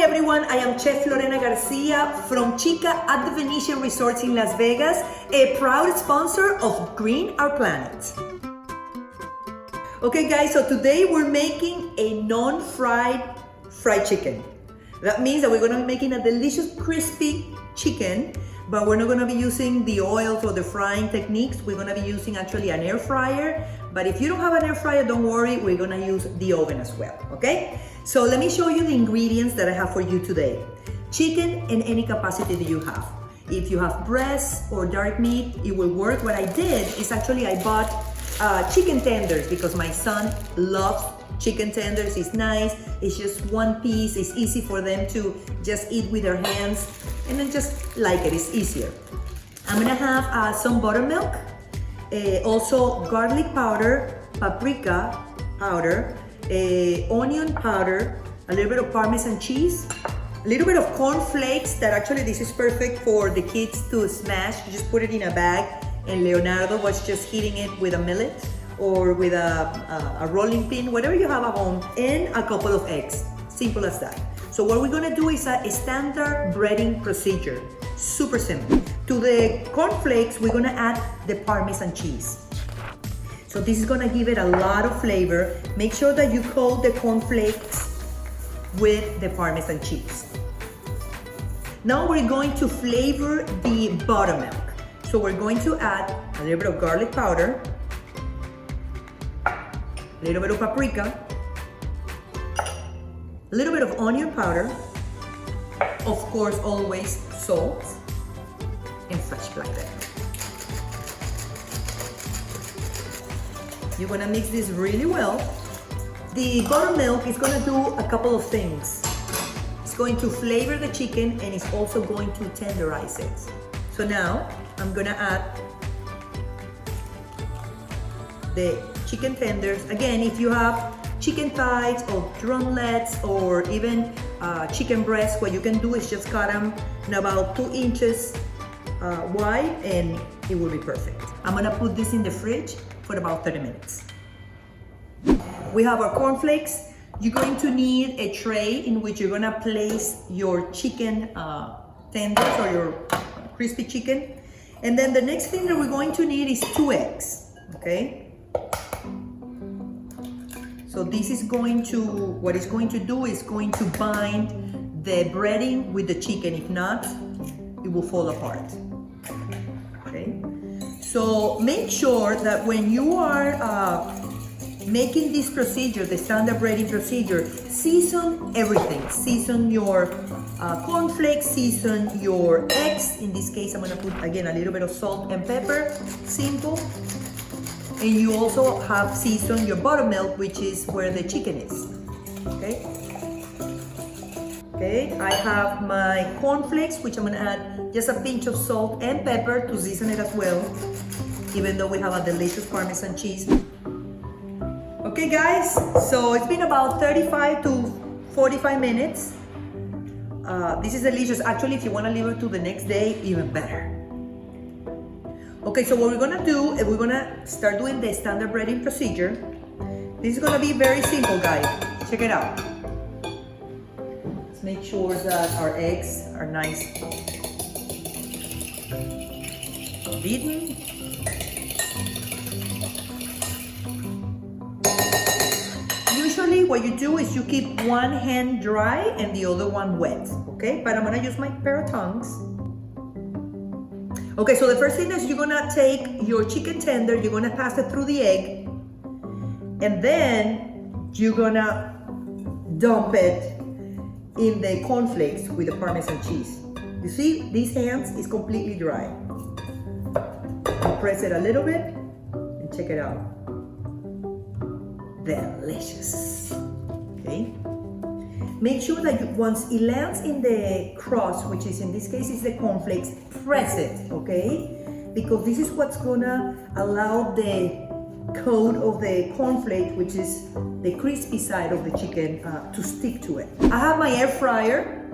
Hi everyone, I am Chef Lorena Garcia from Chica at the Venetian Resorts in Las Vegas, a proud sponsor of Green Our Planet. Okay guys, so today we're making a non-fried fried chicken. That means that we're gonna be making a delicious crispy chicken, but we're not gonna be using the oils or the frying techniques. We're gonna be using actually an air fryer, but if you don't have an air fryer, don't worry, we're gonna use the oven as well, okay? So let me show you the ingredients that I have for you today. Chicken in any capacity that you have. If you have breast or dark meat, it will work. What I did is actually I bought chicken tenders because my son loves chicken tenders. It's nice, it's just one piece, it's easy for them to just eat with their hands and then just like it, it's easier. I'm gonna have some buttermilk, also garlic powder, paprika powder, onion powder, a little bit of Parmesan cheese, a little bit of corn flakes that actually this is perfect for the kids to smash. You just put it in a bag and Leonardo was just hitting it with a millet or with a rolling pin, whatever you have at home, and a couple of eggs. Simple as that. So what we're gonna do is a standard breading procedure. Super simple. To the cornflakes, we're gonna add the Parmesan cheese. So this is gonna give it a lot of flavor. Make sure that you coat the cornflakes with the Parmesan cheese. Now we're going to flavor the buttermilk. So we're going to add a little bit of garlic powder, a little bit of paprika, a little bit of onion powder, of course always salt, and fresh black pepper. You're gonna mix this really well. The buttermilk is gonna do a couple of things. It's going to flavor the chicken and it's also going to tenderize it. So now I'm gonna add the chicken tenders. Again, if you have chicken thighs or drumlets or even chicken breasts, what you can do is just cut them in about 2 inches wide and it will be perfect. I'm gonna put this in the fridge for about 30 minutes. We have our cornflakes. You're going to need a tray in which you're gonna place your chicken tenders or your crispy chicken. And then the next thing that we're going to need is 2 eggs, okay? So this is going to, what it's going to do is going to bind the breading with the chicken. If not, it will fall apart, okay? So make sure that when you are making this procedure, the standard breading procedure, season everything. Season your cornflakes, season your eggs. In this case, I'm gonna put, again, a little bit of salt and pepper, simple. And you also have seasoned your buttermilk, which is where the chicken is, okay? Okay, I have my cornflakes, which I'm gonna add just a pinch of salt and pepper to season it as well, even though we have a delicious Parmesan cheese. Okay guys, so it's been about 35 to 45 minutes. This is delicious. Actually, if you wanna leave it to the next day, even better. Okay, so what we're gonna do is we're gonna start doing the standard breading procedure. This is gonna be very simple, guys. Check it out. Let's make sure that our eggs are nice beaten. Usually what you do is you keep one hand dry and the other one wet, okay? But I'm gonna use my pair of tongs. Okay, so the first thing is you're gonna take your chicken tender, you're gonna pass it through the egg, and then you're gonna dump it in the cornflakes with the Parmesan cheese. You see, these hands is completely dry. You press it a little bit and check it out. Delicious, okay? Make sure that once it lands in the crust, which is in this case is the cornflakes, press it, okay? Because this is what's gonna allow the coat of the cornflake, which is the crispy side of the chicken, to stick to it. I have my air fryer.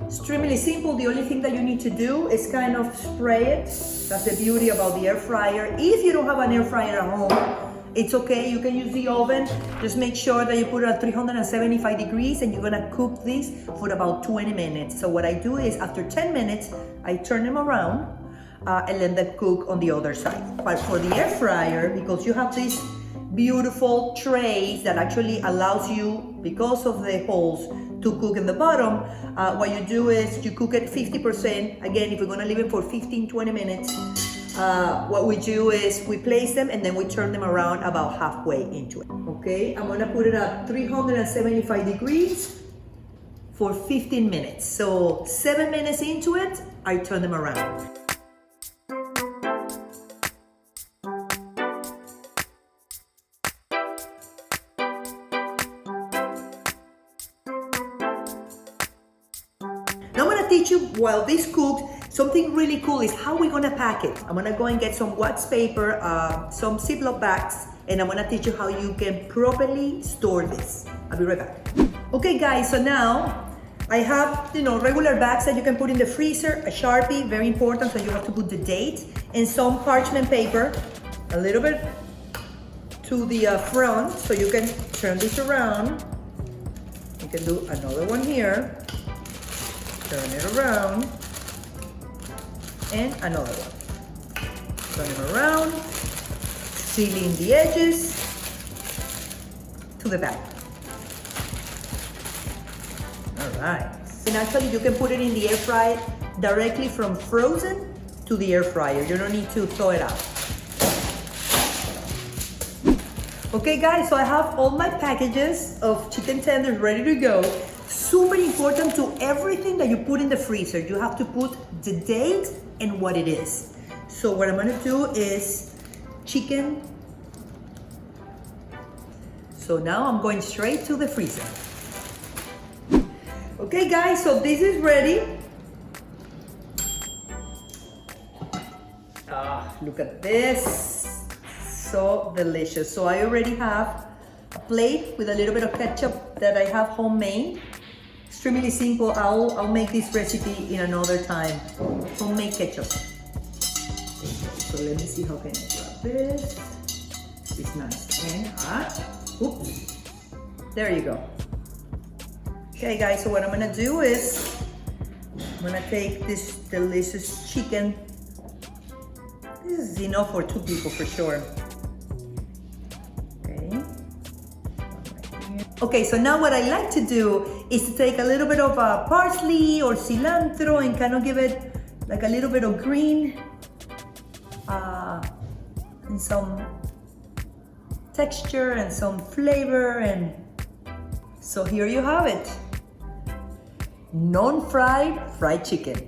Extremely simple. The only thing that you need to do is kind of spray it. That's the beauty about the air fryer. If you don't have an air fryer at home, it's okay, you can use the oven. Just make sure that you put it at 375 degrees and you're gonna cook this for about 20 minutes. So what I do is after 10 minutes, I turn them around and let them cook on the other side. But for the air fryer, because you have these beautiful trays that actually allows you, because of the holes, to cook in the bottom, what you do is you cook it 50%. Again, if we're gonna leave it for 15-20 minutes, what we do is we place them and then we turn them around about halfway into it. Okay, I'm gonna put it at 375 degrees for 15 minutes. So 7 minutes into it, I turn them around. Now I'm gonna teach you while this cooks, something really cool is how we're gonna pack it. I'm gonna go and get some wax paper, some Ziploc bags, and I'm gonna teach you how you can properly store this. I'll be right back. Okay guys, so now I have, regular bags that you can put in the freezer, a Sharpie, very important, so you have to put the date, and some parchment paper, a little bit to the front, so you can turn this around. You can do another one here. Turn it around, and another one. Turn it around, sealing the edges to the back. All right. And actually you can put it in the air fryer directly from frozen to the air fryer. You don't need to thaw it out. Okay guys, so I have all my packages of chicken tenders ready to go. Super important to everything that you put in the freezer. You have to put the date and what it is. So what I'm gonna do is chicken. So now I'm going straight to the freezer. Okay guys, so this is ready. Look at this. So delicious. So I already have a plate with a little bit of ketchup that I have homemade. Extremely simple. I'll make this recipe in another time. Homemade ketchup. So let me see how can I grab this. It's nice. And oops. There you go. Okay guys, so what I'm gonna do is I'm gonna take this delicious chicken. This is enough for 2 people for sure. Okay, so now what I like to do is to take a little bit of parsley or cilantro and kind of give it like a little bit of green and some texture and some flavor. And so here you have it. Non-fried fried chicken.